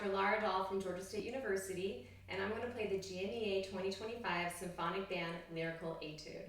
Dr. Lara Dahl from Georgia State University, and I'm going to play the GMEA 2025 Symphonic Band Lyrical Etude.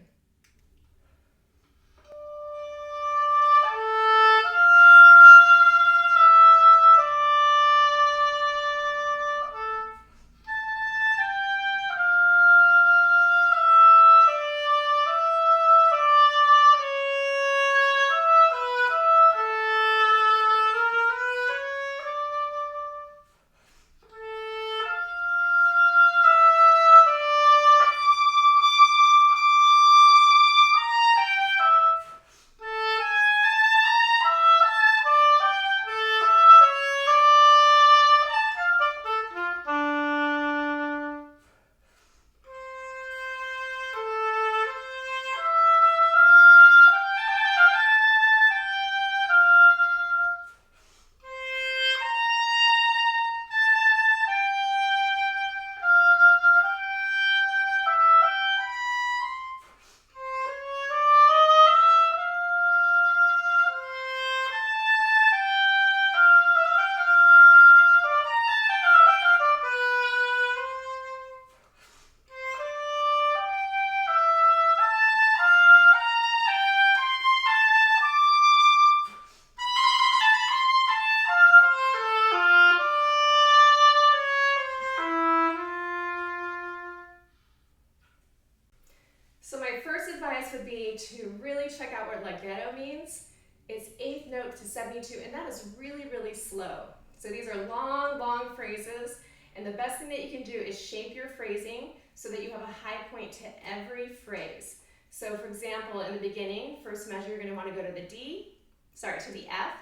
So my first advice would be to really check out what legato means. It's 8th note to 72, and that is really, really slow. So these are long, long phrases, and the best thing that you can do is shape your phrasing so that you have a high point to every phrase. So for example, in the beginning, first measure, you're going to want to go to the to the F,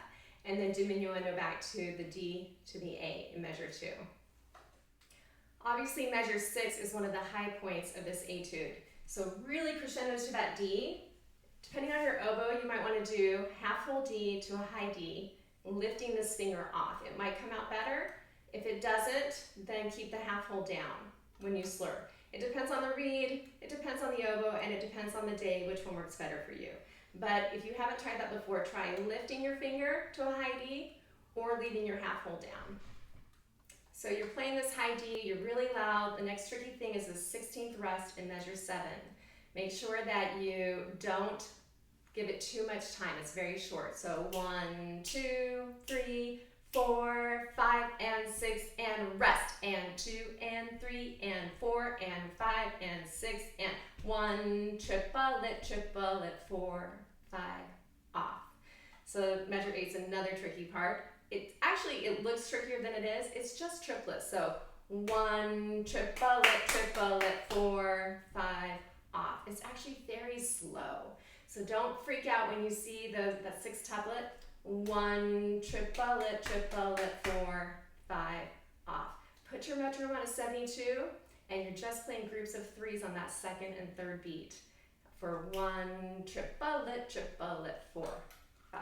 and then diminuendo back to the D to the A in measure 2. Obviously, measure 6 is one of the high points of this etude. So really crescendo to that D. Depending on your oboe, you might want to do half whole D to a high D, lifting this finger off. It might come out better. If it doesn't, then keep the half whole down when you slur. It depends on the reed, it depends on the oboe, and it depends on the day which one works better for you. But if you haven't tried that before, try lifting your finger to a high D or leaving your half whole down. So you're playing this high D, you're really loud. The next tricky thing is the 16th rest in measure 7. Make sure that you don't give it too much time. It's very short. So 1, 2, 3, 4, 5, and 6, and rest, and 2, and 3, and 4, and 5, and 6, and 1, triplet, 4, 5, off. So measure 8 is another tricky part. It looks trickier than it is. It's just triplets. So 1, triplet, 4, 5, off. It's actually very slow. So don't freak out when you see that 6th tuplet. 1, triplet, 4, 5, off. Put your metronome on a 72, and you're just playing groups of 3s on that 2nd and 3rd beat. For 1, triplet, 4, 5,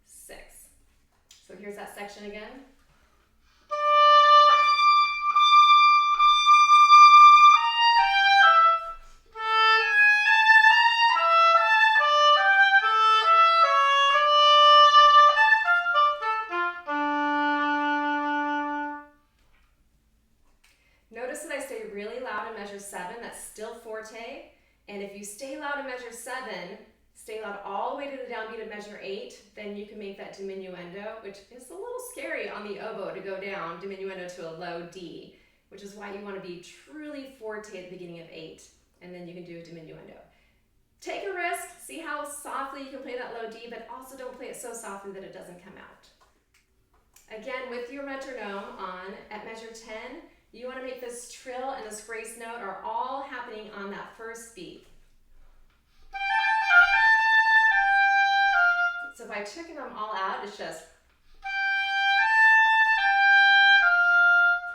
6. So here's that section again. Notice that I stay really loud in measure 7, that's still forte. And if you stay loud in measure 7, stay loud all the way to the downbeat of measure 8, then you can make that diminuendo, which is a little scary on the oboe to go down diminuendo to a low D, which is why you want to be truly forte at the beginning of 8, and then you can do a diminuendo. Take a risk, see how softly you can play that low D, but also don't play it so softly that it doesn't come out. Again, with your metronome on at measure 10, you want to make this trill and this grace note are all happening on that first beat. So if I took them all out, it's just,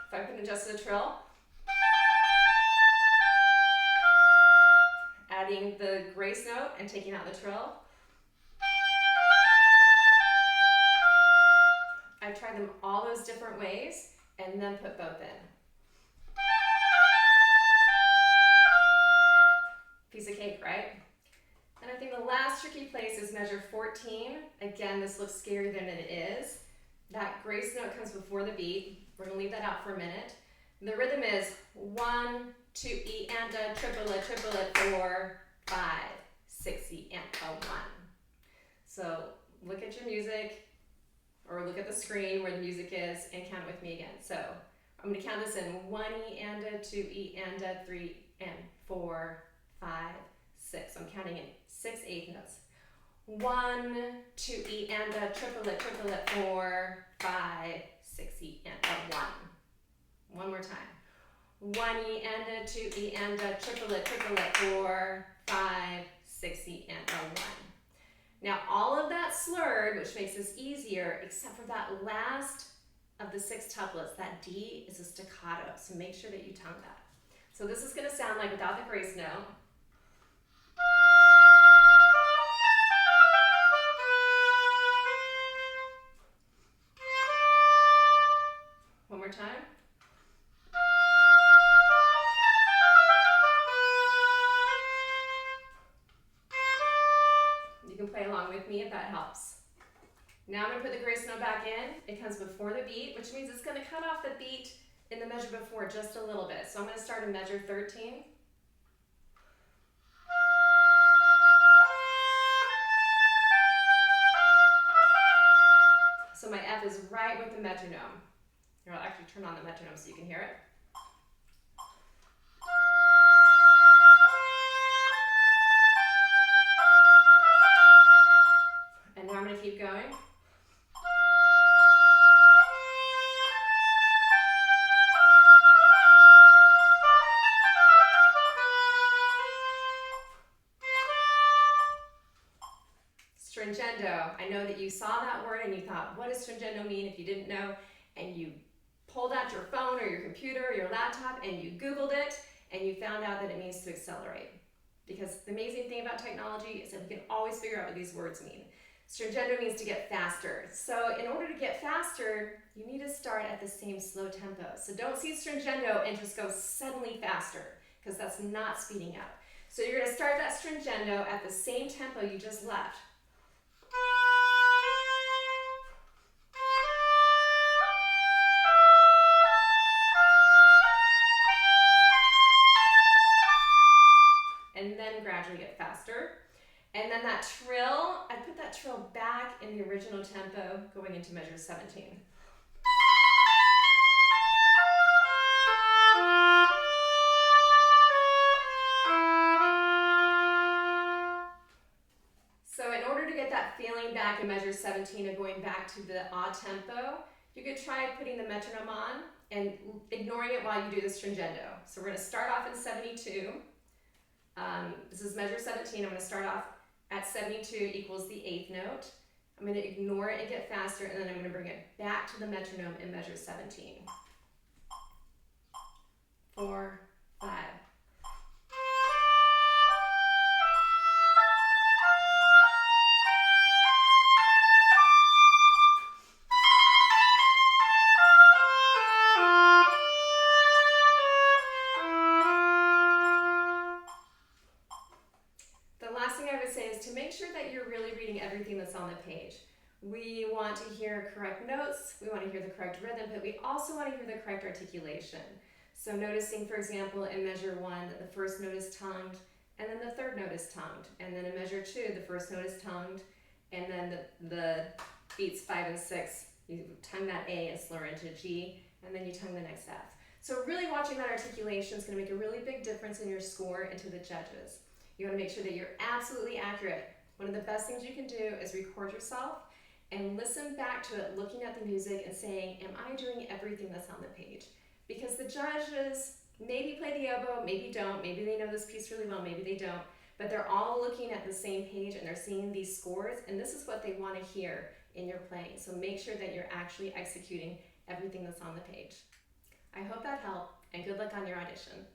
if I can adjust the trill, adding the grace note and taking out the trill. I tried them all those different ways and then put both in. Piece of cake, right? And I think the last tricky place is measure 14. Again, this looks scarier than it is. That grace note comes before the beat. We're gonna leave that out for a minute. The rhythm is 1, 2, E and a triplet, 4, 5, 6, E and a 1. So look at your music, or look at the screen where the music is, and count with me again. So I'm gonna count this in 1 E and a 2 E and a 3 and 4, 5, 6. I'm counting in 6 eighth notes. 1, 2 E and a triplet, 4, 5, 6 E and a 1. One more time. 1 E and a 2 E and a triplet, 4, 5, 6 E and a 1. Now all of that slurred, which makes this easier, except for that last of the 6 tuplets, that D is a staccato, so make sure that you tongue that. So this is going to sound like, without the grace note, one more time. You can play along with me if that helps. Now I'm going to put the grace note back in. It comes before the beat, which means it's going to cut off the beat in the measure before just a little bit. So I'm going to start in measure 13. So my F is right with the metronome. Here, I'll actually turn on the metronome so you can hear it. And now I'm going to keep going. Stringendo. I know that you saw that word and you thought, what does stringendo mean? If you didn't know, and you pulled out your phone or your computer or your laptop and you Googled it and you found out that it means to accelerate. Because the amazing thing about technology is that we can always figure out what these words mean. Stringendo means to get faster. So in order to get faster, you need to start at the same slow tempo. So don't see stringendo and just go suddenly faster, because that's not speeding up. So you're going to start that stringendo at the same tempo you just left. And then gradually get faster. And then that trill, I put that trill back in the original tempo going into measure 17. So in order to get that feeling back in measure 17 of going back to the odd tempo, you could try putting the metronome on and ignoring it while you do the stringendo. So we're going to start off in 72. This is measure 17. I'm going to start off at 72 equals the 8th note. I'm going to ignore it and get faster, and then I'm going to bring it back to the metronome in measure 17. 4, 5. To make sure that you're really reading everything that's on the page. We want to hear correct notes, we want to hear the correct rhythm, but we also want to hear the correct articulation. So noticing, for example, in measure 1 that the first note is tongued, and then the third note is tongued. And then in measure 2, the first note is tongued, and then the beats 5 and 6, you tongue that A and slur into G, and then you tongue the next F. So really watching that articulation is going to make a really big difference in your score and to the judges. You want to make sure that you're absolutely accurate. One of the best things you can do is record yourself and listen back to it, looking at the music and saying, am I doing everything that's on the page? Because the judges maybe play the oboe, maybe don't, maybe they know this piece really well, maybe they don't, but they're all looking at the same page and they're seeing these scores, and this is what they want to hear in your playing. So make sure that you're actually executing everything that's on the page. I hope that helped, and good luck on your audition.